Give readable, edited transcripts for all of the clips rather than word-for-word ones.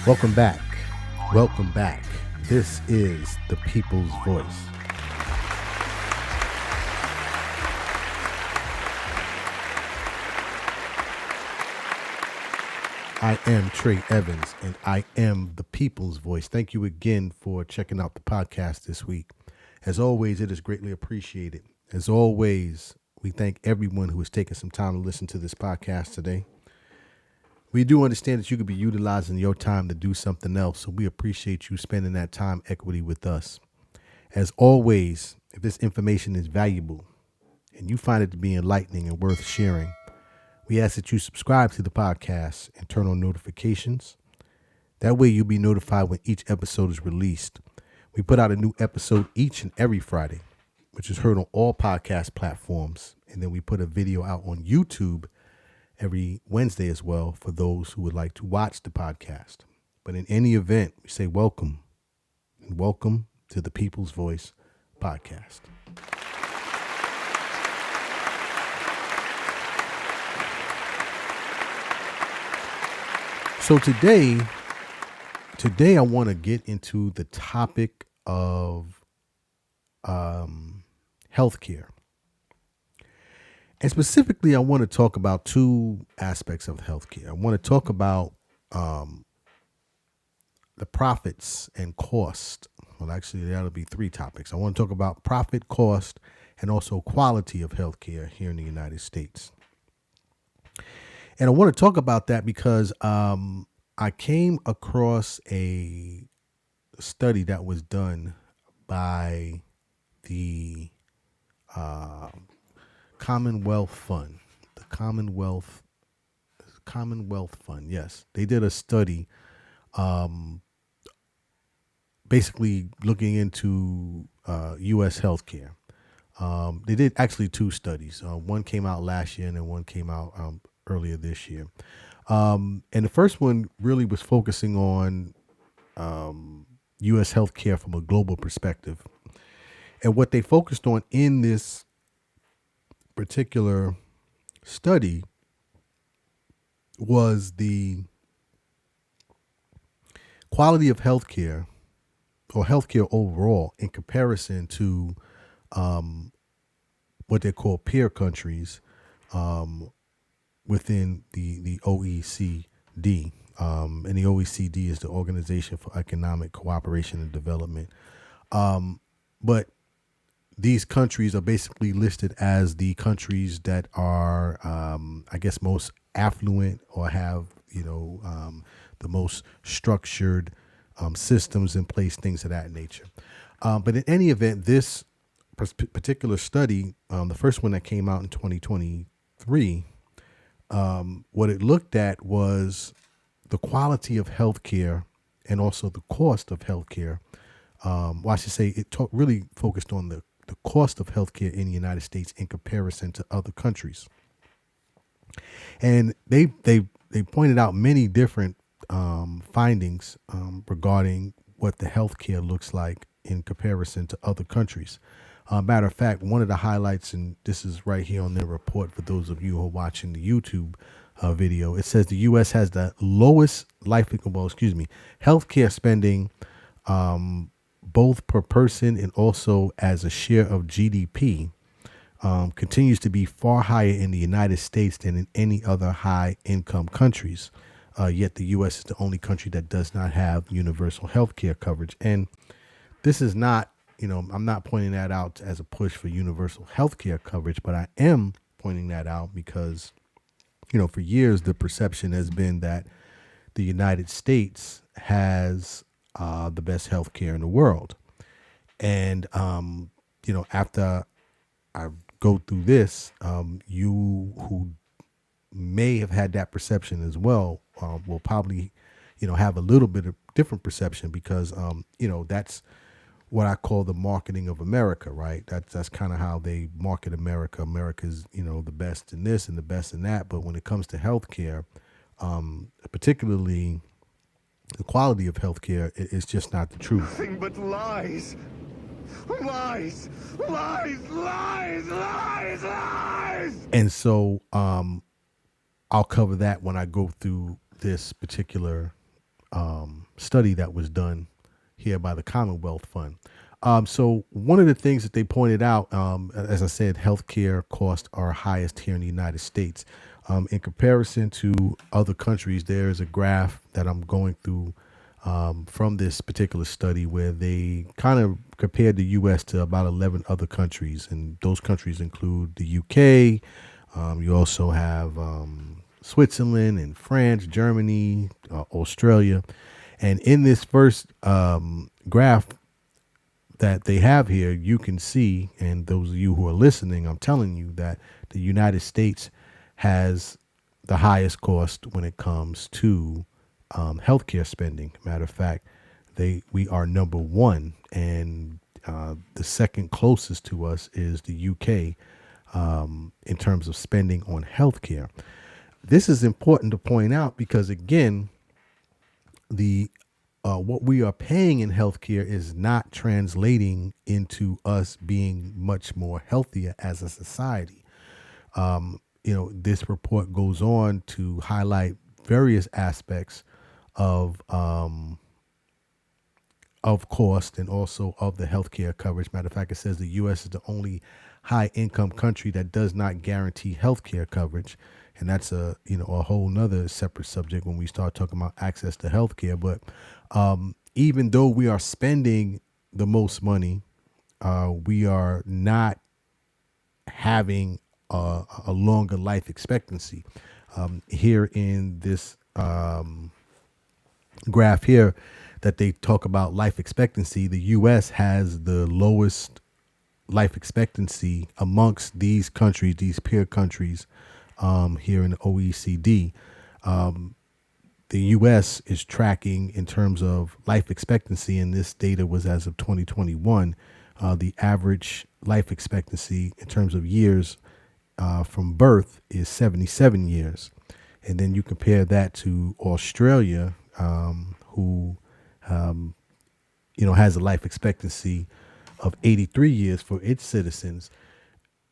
Welcome back. Welcome back. This is the People's Voice. I am Trey Evans, and I am the People's Voice. Thank you again for checking out the podcast this week. As always, it is greatly appreciated. As always, we thank everyone who has taken some time to listen to this podcast today. We do understand that you could be utilizing your time to do something else, so we appreciate you spending that time equity with us. As always, if this information is valuable and you find it to be enlightening and worth sharing, we ask that you subscribe to the podcast and turn on notifications. That way you'll be notified when each episode is released. We put out a new episode each and every Friday, which is heard on all podcast platforms. And then we put a video out on YouTube every Wednesday as well for those who would like to watch the podcast. But in any event, we say welcome and welcome to the People's Voice podcast. So today I want to get into the topic of healthcare. And specifically, I want to talk about two aspects of healthcare. I want to talk about the profits and cost. Well, actually, that'll be three topics. I want to talk about profit, cost, and also quality of healthcare here in the United States. And I want to talk about that because I came across a study that was done by the Commonwealth Fund. The Commonwealth Fund, yes. They did a study basically looking into U.S. healthcare. They did actually two studies. One came out last year and then one came out earlier this year. And the first one really was focusing on U.S. healthcare from a global perspective. And what they focused on in this particular study was the quality of healthcare or healthcare overall in comparison to what they call peer countries within the OECD. And the OECD is the Organization for Economic Cooperation and Development. But these countries are basically listed as the countries that are, I guess, most affluent or have, the most structured systems in place, things of that nature. But in any event, this particular study, the first one that came out in 2023, what it looked at was the quality of healthcare and also the cost of healthcare. Well, I should say it really focused on the cost of healthcare in the United States in comparison to other countries. And they pointed out many different findings regarding what the healthcare looks like in comparison to other countries. Matter of fact, one of the highlights, and this is right here on their report for those of you who are watching the YouTube video, it says the U.S. has the lowest healthcare spending both per person and also as a share of GDP, continues to be far higher in the United States than in any other high income countries. Yet the U.S. is the only country that does not have universal health care coverage. And this is not, I'm not pointing that out as a push for universal health care coverage, but I am pointing that out because, for years, the perception has been that the United States has the best health care in the world. And, after I go through this, you who may have had that perception as well will probably, have a little bit of different perception because, that's what I call the marketing of America, right? That's kind of how they market America. America's, the best in this and the best in that. But when it comes to healthcare, particularly the quality of healthcare, is just not the truth. Nothing but lies. Lies. Lies. Lies. Lies. Lies. And so I'll cover that when I go through this particular study that was done here by the Commonwealth Fund. So one of the things that they pointed out, as I said, healthcare costs are highest here in the United States. In comparison to other countries, there is a graph that I'm going through from this particular study where they kind of compared the U.S. to about 11 other countries, and those countries include the UK. You also have Switzerland and France, Germany, Australia. And in this first graph that they have here, you can see, and those of you who are listening, I'm telling you that the United States has the highest cost when it comes to healthcare spending. Matter of fact, we are number one, and the second closest to us is the UK in terms of spending on healthcare. This is important to point out because, again, the what we are paying in healthcare is not translating into us being much more healthier as a society. This report goes on to highlight various aspects of cost and also of the healthcare coverage. Matter of fact, it says the U.S. is the only high-income country that does not guarantee healthcare coverage, and that's a whole nother separate subject when we start talking about access to healthcare. But even though we are spending the most money, we are not having a longer life expectancy. Here in this graph here that they talk about life expectancy, the U.S. has the lowest life expectancy amongst these countries, these peer countries here in the OECD. The U.S. is tracking in terms of life expectancy, and this data was as of 2021. The average life expectancy in terms of years from birth is 77 years. And then you compare that to Australia, who has a life expectancy of 83 years for its citizens.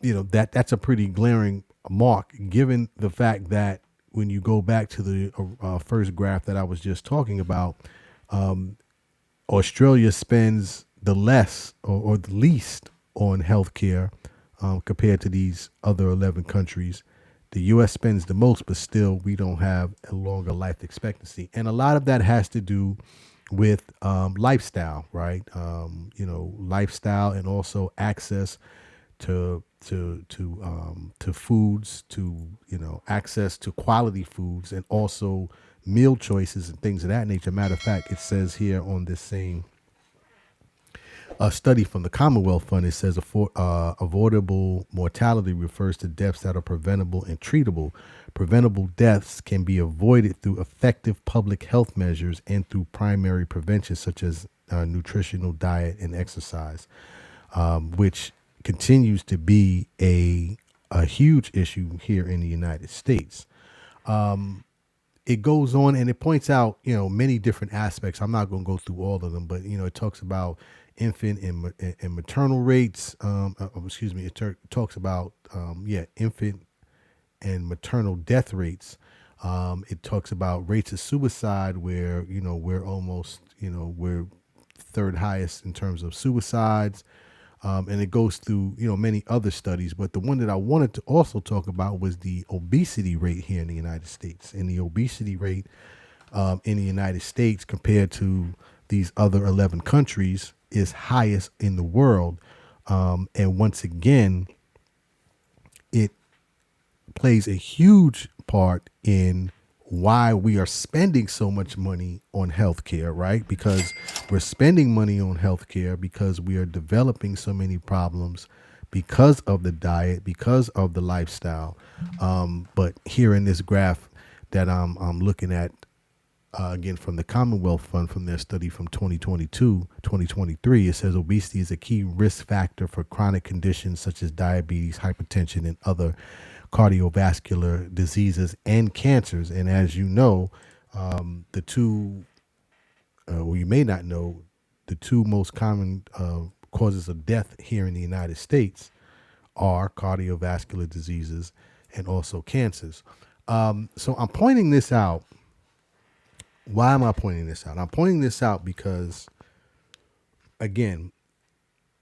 That's a pretty glaring mark, given the fact that when you go back to the first graph that I was just talking about, Australia spends the less or the least on healthcare compared to these other 11 countries. The U.S. spends the most, but still we don't have a longer life expectancy. And a lot of that has to do with lifestyle, right? Lifestyle and also access to foods, to access to quality foods, and also meal choices and things of that nature. Matter of fact, it says here on this same study from the Commonwealth Fund, it says avoidable mortality refers to deaths that are preventable and treatable. Preventable deaths can be avoided through effective public health measures and through primary prevention, such as nutritional diet and exercise, which continues to be a huge issue here in the United States. It goes on and it points out, many different aspects. I'm not going to go through all of them, but, it talks about infant and maternal rates. It talks about, infant and maternal death rates. It talks about rates of suicide where, we're almost, we're third highest in terms of suicides. And it goes through, many other studies. But the one that I wanted to also talk about was the obesity rate here in the United States. And the obesity rate in the United States compared to these other 11 countries is highest in the world. And once again, it plays a huge part in why we are spending so much money on healthcare, right? Because we're spending money on healthcare because we are developing so many problems because of the diet, because of the lifestyle. But here in this graph that I'm looking at, again, from the Commonwealth Fund, from their study from 2022, 2023, it says obesity is a key risk factor for chronic conditions such as diabetes, hypertension, and other cardiovascular diseases and cancers. And as you know, the two, well, you may not know, the two most common causes of death here in the United States are cardiovascular diseases and also cancers. So I'm pointing this out. Why am I pointing this out? I'm pointing this out because, again,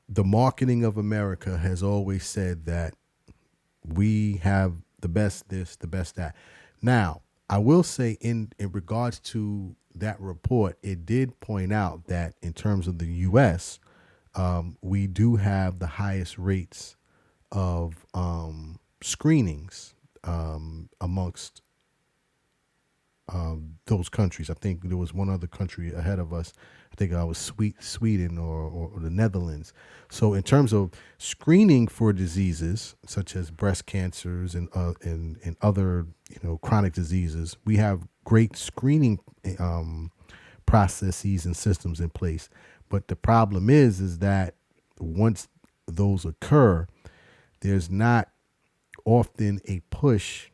the marketing of America has always said that we have the best this, the best that. Now, I will say in regards to that report, it did point out that in terms of the U.S., we do have the highest rates of screenings amongst those countries. I think there was one other country ahead of us. I think I was Sweden or the Netherlands. So in terms of screening for diseases such as breast cancers and other chronic diseases, we have great screening processes and systems in place. But the problem is that once those occur, there's not often a push,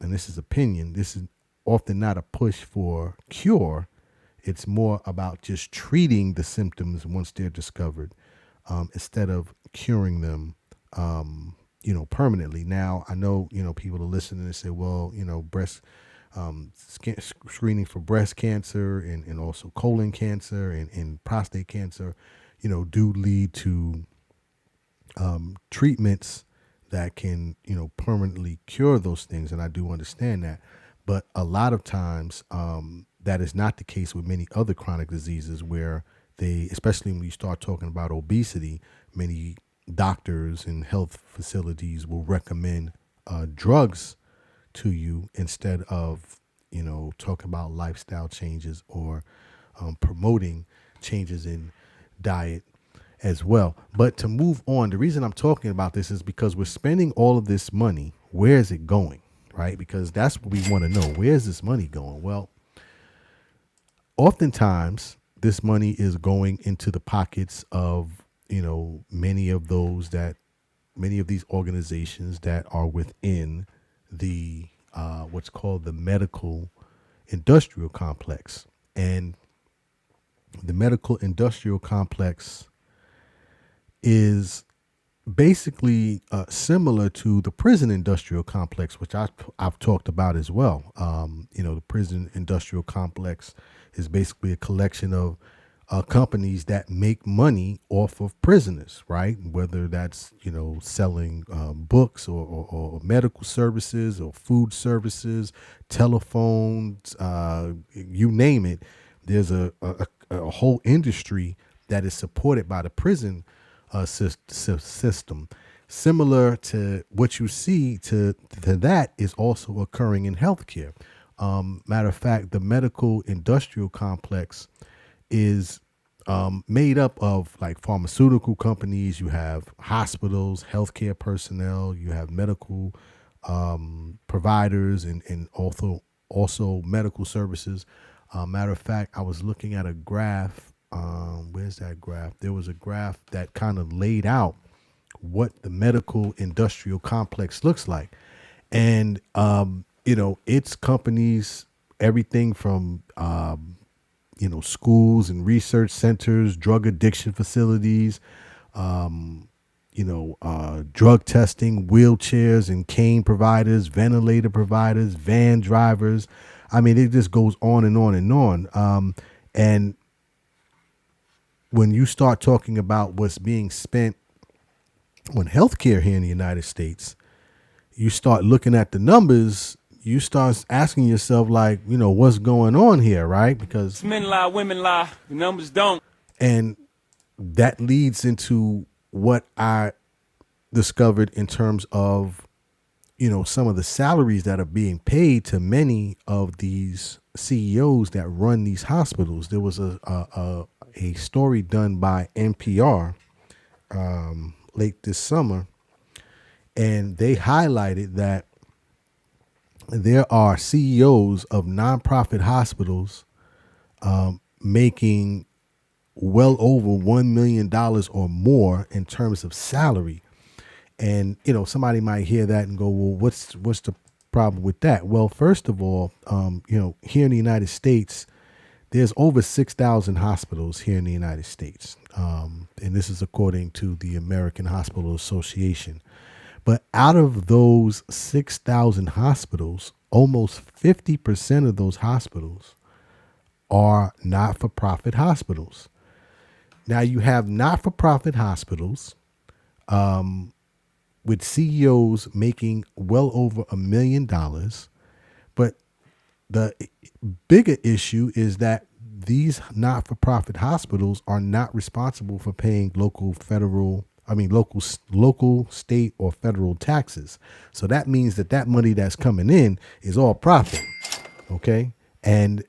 and this is opinion, this is often not a push for cure. It's more about just treating the symptoms once they're discovered, instead of curing them, permanently. Now, I know, people are listening and say, well, breast screening for breast cancer and also colon cancer and prostate cancer, do lead to treatments that can permanently cure those things, and I do understand that. But a lot of times, that is not the case with many other chronic diseases, where they, especially when you start talking about obesity, many doctors and health facilities will recommend drugs to you instead of talking about lifestyle changes or promoting changes in diet as well. But to move on, the reason I'm talking about this is because we're spending all of this money. Where is it going? Right? Because that's what we want to know. Where is this money going? Well, oftentimes this money is going into the pockets of, many of these organizations that are within the what's called the medical industrial complex. And the medical industrial complex is basically similar to the prison industrial complex, which I've talked about as well. The prison industrial complex is basically a collection of companies that make money off of prisoners, right? Whether that's selling books or medical services or food services, telephones, you name it. There's a whole industry that is supported by the prison system. Similar to what you see to that is also occurring in healthcare. Matter of fact, the medical industrial complex is made up of like pharmaceutical companies. You have hospitals, healthcare personnel. You have medical providers and also medical services. Matter of fact, I was looking at a graph. Where's that graph? There was a graph that kind of laid out what the medical industrial complex looks like. And, it's companies, everything from, schools and research centers, drug addiction facilities, drug testing, wheelchairs and cane providers, ventilator providers, van drivers. I mean, it just goes on and on and on. And when you start talking about what's being spent on healthcare here in the United States, you start looking at the numbers, you start asking yourself, like, what's going on here, right? Because Men lie, women lie, the numbers don't. and that leads into what I discovered in terms of, some of the salaries that are being paid to many of these CEOs that run these hospitals. There was a story done by NPR late this summer, and they highlighted that there are CEOs of nonprofit hospitals making well over $1 million or more in terms of salary. And somebody might hear that and go, well, what's the problem with that? Well, first of all, here in the United States, there's over 6,000 hospitals here in the United States, and this is according to the American Hospital Association. But out of those 6,000 hospitals, almost 50% of those hospitals are not for profit hospitals. Now, you have not for profit hospitals with CEOs making well over $1 million. But the bigger issue is that these not for profit hospitals are not responsible for paying local, state, or federal taxes. So that means that that money that's coming in is all profit. Okay. And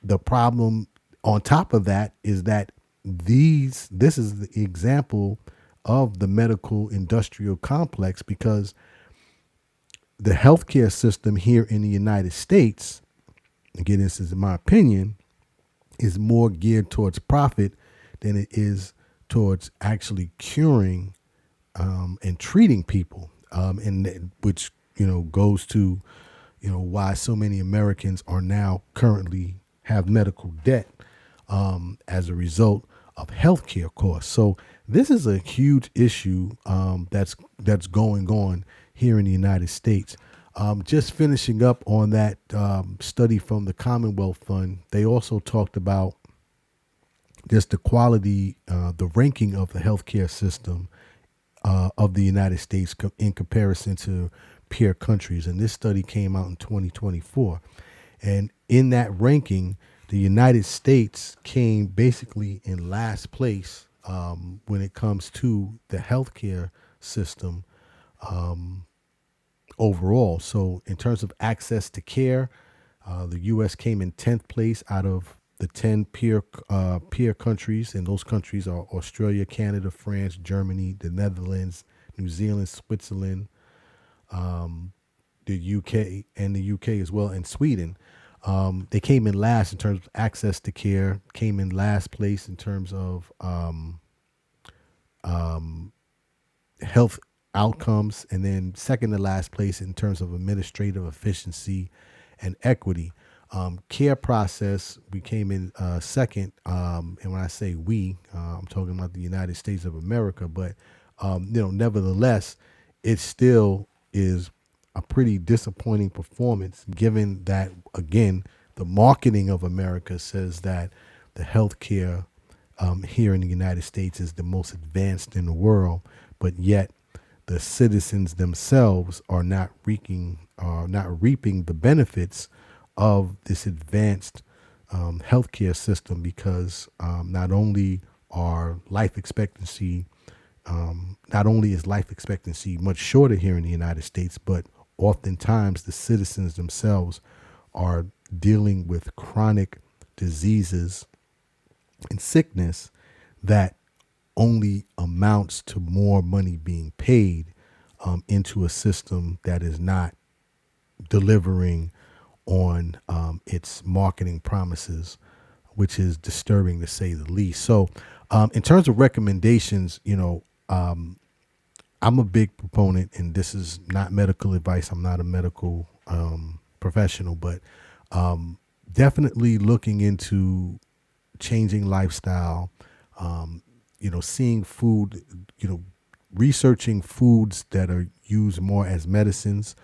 the problem on top of that is that this is the example of the medical industrial complex, because the healthcare system here in the United States, again, this is my opinion, is more geared towards profit than it is towards actually curing and treating people, and which goes to why so many Americans are now currently have medical debt as a result of healthcare costs. So this is a huge issue that's going on here in the United States. Just finishing up on that study from the Commonwealth Fund, they also talked about just the quality, the ranking of the healthcare system of the United States in comparison to peer countries. And this study came out in 2024. And in that ranking, the United States came basically in last place when it comes to the healthcare system overall. So in terms of access to care, the U.S. came in 10th place out of the 10 peer countries, and those countries are Australia, Canada, France, Germany, the Netherlands, New Zealand, Switzerland, the UK, and the UK as well, and Sweden. They came in last in terms of access to care, came in last place in terms of health outcomes, and then second to last place in terms of administrative efficiency and equity. Care process, we came in second, and when I say we, I'm talking about the United States of America. But nevertheless, it still is a pretty disappointing performance, given that, again, the marketing of America says that the healthcare here in the United States is the most advanced in the world, but yet the citizens themselves are not reaping the benefits of this advanced healthcare system, because not only is life expectancy much shorter here in the United States, but oftentimes the citizens themselves are dealing with chronic diseases and sickness that only amounts to more money being paid into a system that is not delivering on its marketing promises, which is disturbing to say the least. So in terms of recommendations, I'm a big proponent, and this is not medical advice. I'm not a medical professional, but definitely looking into changing lifestyle, seeing food, researching foods that are used more as medicines.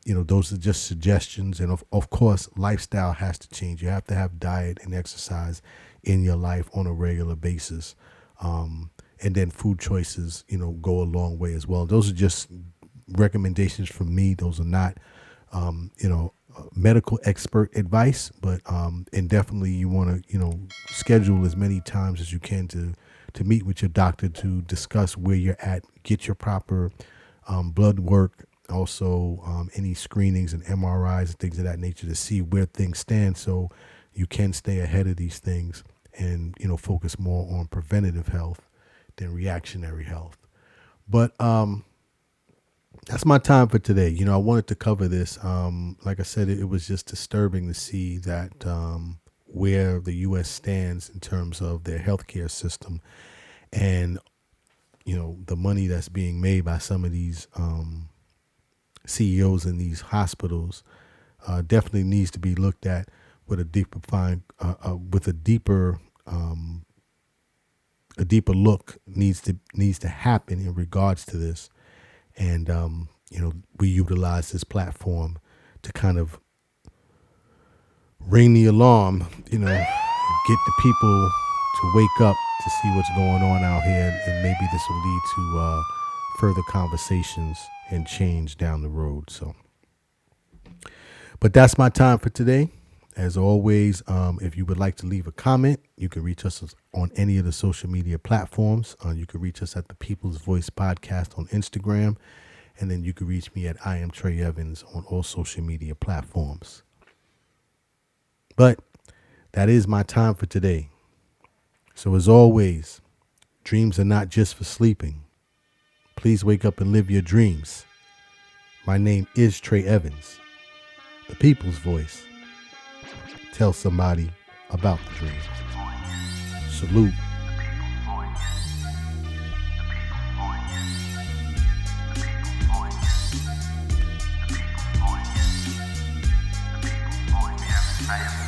Those are just suggestions. And of course, lifestyle has to change. You have to have diet and exercise in your life on a regular basis. And then food choices, go a long way as well. Those are just recommendations from me. Those are not, medical expert advice, but and definitely you want to, schedule as many times as you can to meet with your doctor to discuss where you're at, get your proper blood work, also any screenings and MRIs and things of that nature to see where things stand, so you can stay ahead of these things and focus more on preventative health than reactionary health. But that's my time for today. I wanted to cover this. Like I said, it was just disturbing to see that where the U.S. stands in terms of their healthcare system, and the money that's being made by some of these CEOs in these hospitals definitely needs to be looked at with a deeper look needs to happen in regards to this. And, we utilize this platform to kind of ring the alarm, get the people to wake up to see what's going on out here. And maybe this will lead to further conversations and change down the road. So, but that's my time for today. As always, if you would like to leave a comment, you can reach us on any of the social media platforms. You can reach us at the People's Voice Podcast on Instagram. And then you can reach me at I am Trey Evans on all social media platforms. But that is my time for today. So as always, dreams are not just for sleeping. Please wake up and live your dreams. My name is Trey Evans, the People's Voice. Tell somebody about the dream. Salute. I am